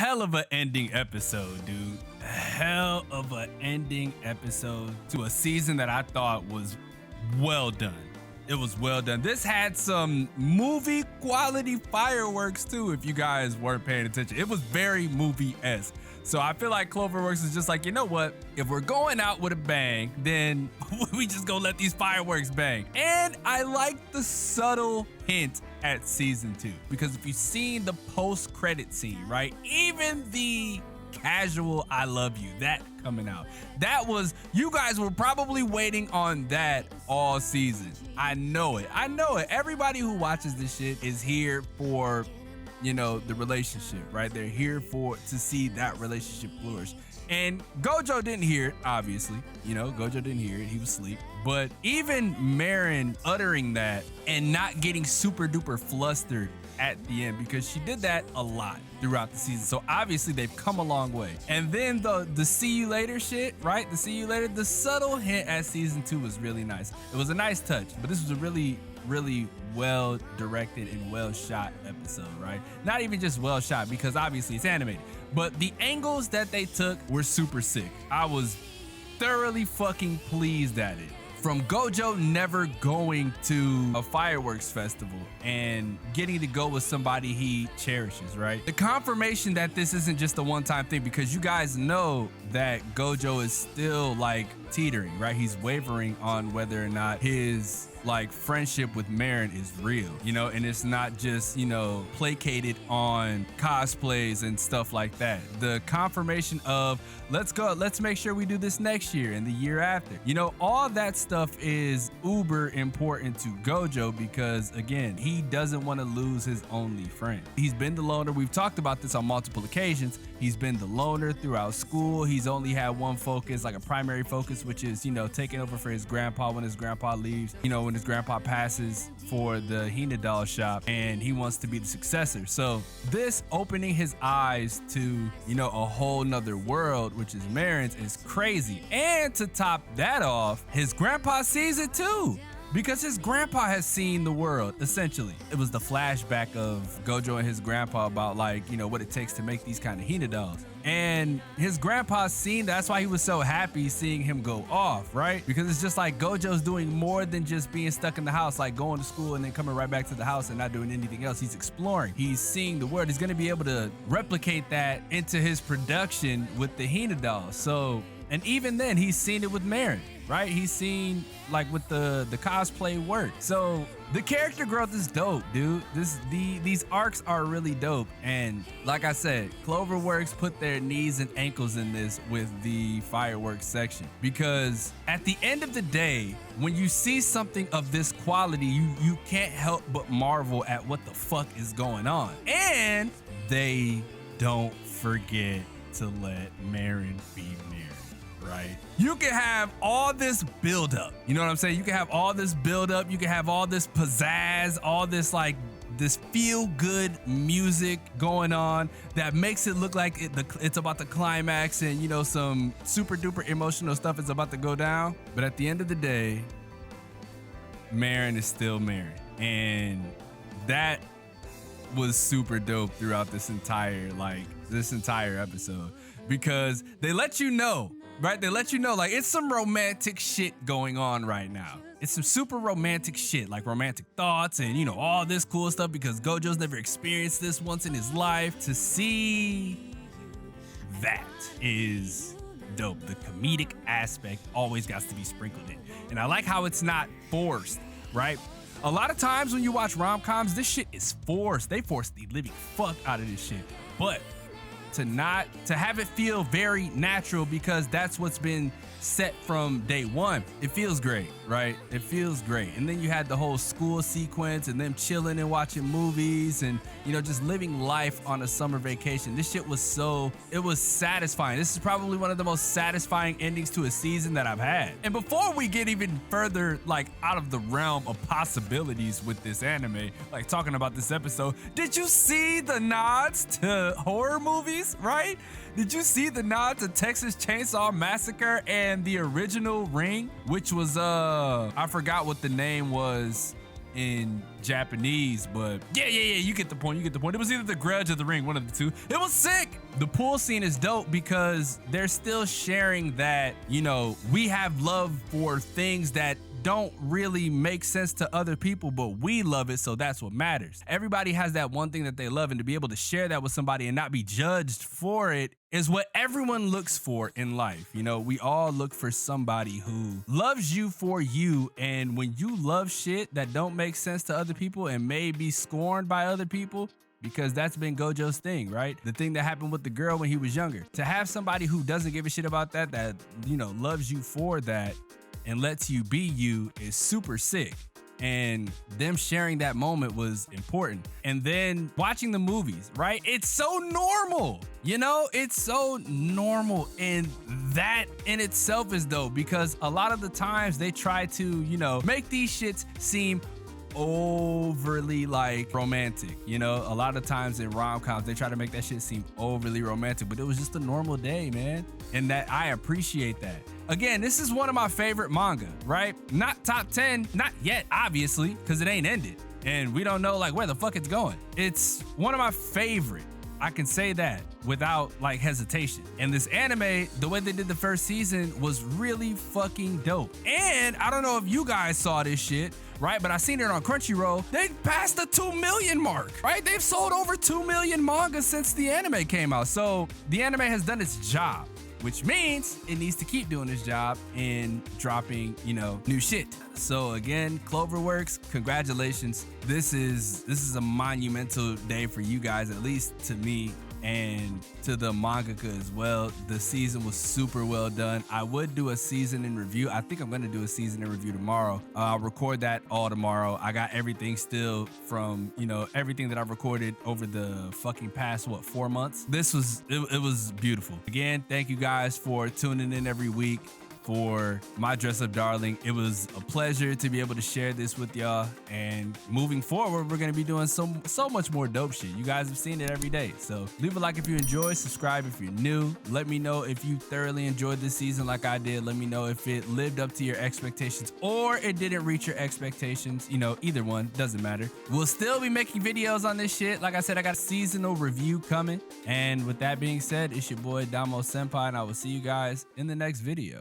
hell of an ending episode, dude. Hell of an ending episode to a season that I thought was well done. It was well done. This had some movie quality fireworks too, if you guys weren't paying attention. It was very movie-esque. So I feel like Cloverworks is just like, you know what? If we're going out with a bang, then we just gonna let these fireworks bang. And I like the subtle hint at season 2, because if you've seen the post-credit scene, right? Even the casual I love you, that coming out, that was, you guys were probably waiting on that all season. I know it. Everybody who watches this shit is here for, you know, the relationship, right? They're here to see that relationship flourish. And Gojo didn't hear it, obviously. You know, Gojo didn't hear it. He was asleep. But even Marin uttering that and not getting super duper flustered at the end, because she did that a lot throughout the season. So obviously they've come a long way. And then the see you later shit, right? The see you later, the subtle hint at season 2 was really nice. It was a nice touch, but this was a really well directed and well shot episode, right? Not even just well shot, because obviously it's animated, but the angles that they took were super sick. I was thoroughly fucking pleased at it. From Gojo never going to a fireworks festival and getting to go with somebody he cherishes, right? The confirmation that this isn't just a one-time thing, because you guys know that Gojo is still like teetering, right? He's wavering on whether or not his like friendship with Marin is real, you know, and it's not just, you know, placated on cosplays and stuff like that. The confirmation of let's make sure we do this next year and the year after, you know, all that stuff is uber important to Gojo, because again, he doesn't want to lose his only friend. He's been the loner. We've talked about this on multiple occasions. He's been the loner throughout school. He's only had one focus, like a primary focus, which is, you know, taking over for his grandpa when his grandpa leaves, you know, when his grandpa passes for the Hina doll shop, and he wants to be the successor. So this opening his eyes to, you know, a whole nother world, which is Marin's, is crazy. And to top that off, his grandpa sees it too, because his grandpa has seen the world, essentially. It was the flashback of Gojo and his grandpa about, like, you know, what it takes to make these kind of Hina dolls. And his grandpa's seen, that's why he was so happy seeing him go off, right? Because it's just like Gojo's doing more than just being stuck in the house, like going to school and then coming right back to the house and not doing anything else. He's exploring. He's seeing the world. He's going to be able to replicate that into his production with the Hina dolls. So, and even then, he's seen it with Marin, right? He's seen, like, with the cosplay work. So the character growth is dope, dude. These arcs are really dope. And like I said, Cloverworks put their knees and ankles in this with the fireworks section, because at the end of the day, when you see something of this quality, you can't help but marvel at what the fuck is going on. And they don't forget to let Marin be Marin. Right? You can have all this buildup. You know what I'm saying? You can have all this buildup. You can have all this pizzazz, all this like this feel-good music going on that makes it look like it's about to climax, and, you know, some super duper emotional stuff is about to go down. But at the end of the day, Marin is still Marin, and that was super dope throughout this entire episode, because they let you know. Right? They let you know, like, it's some romantic shit going on right now. It's some super romantic shit, like romantic thoughts and, you know, all this cool stuff, because Gojo's never experienced this once in his life. To see that is dope. The comedic aspect always got to be sprinkled in. And I like how it's not forced, right? A lot of times when you watch rom-coms, this shit is forced. They force the living fuck out of this shit. But to have it feel very natural, because that's what's been set from day one. It feels great, right? It feels great. And then you had the whole school sequence and them chilling and watching movies and, you know, just living life on a summer vacation. This shit was it was satisfying. This is probably one of the most satisfying endings to a season that I've had. And before we get even further, like, out of the realm of possibilities with this anime, like talking about this episode, did you see the nods to horror movies, right? Did you see the nod to Texas Chainsaw Massacre and the original Ring, which was I forgot what the name was in Japanese, but yeah, you get the point. You get the point. It was either The Grudge or The Ring, one of the two. It was sick. The pool scene is dope because they're still sharing that, you know, we have love for things that don't really make sense to other people, but we love it, so that's what matters. Everybody has that one thing that they love, and to be able to share that with somebody and not be judged for it is what everyone looks for in life. You know, we all look for somebody who loves you for you, and when you love shit that don't make sense to other people and may be scorned by other people, because that's been Gojo's thing, right? The thing that happened with the girl when he was younger. To have somebody who doesn't give a shit about that, you know, loves you for that, and lets you be you is super sick. And them sharing that moment was important. And then watching the movies, right? It's so normal, you know? It's so normal. And that in itself is dope because a lot of the times they try to, you know, make these shits seem overly like romantic, you know? A lot of times in rom-coms they try to make that shit seem overly romantic, but it was just a normal day, man, and that I appreciate that. Again, this is one of my favorite manga, right? Not top 10, not yet, obviously, because it ain't ended and we don't know like where the fuck it's going. It's one of my favorite. I can say that without like hesitation. And this anime, the way they did the first season was really fucking dope. And I don't know if you guys saw this shit, right? But I seen it on Crunchyroll. They passed the 2 million mark, right? They've sold over 2 million manga since the anime came out. So the anime has done its job, which means it needs to keep doing its job in dropping, you know, new shit. So again, Cloverworks, congratulations. This is a monumental day for you guys, at least to me and to the mangaka as well. The season was super well done. I would do a season in review. I think I'm gonna do a season in review tomorrow. I'll record that all tomorrow. I got everything still from, you know, everything that I've recorded over the fucking past, 4 months. It was beautiful. Again, thank you guys for tuning in every week for my Dress Up Darling. It was a pleasure to be able to share this with y'all, and moving forward we're gonna be doing so much more dope shit. You guys have seen it every day, so leave a like if you enjoy, subscribe if you're new. Let me know if you thoroughly enjoyed this season like I did. Let me know if it lived up to your expectations or it didn't reach your expectations. You know, either one, doesn't matter. We'll still be making videos on this shit. Like I said, I got a seasonal review coming, and with that being said, it's your boy XDomoSenpaix, and I will see you guys in the next video.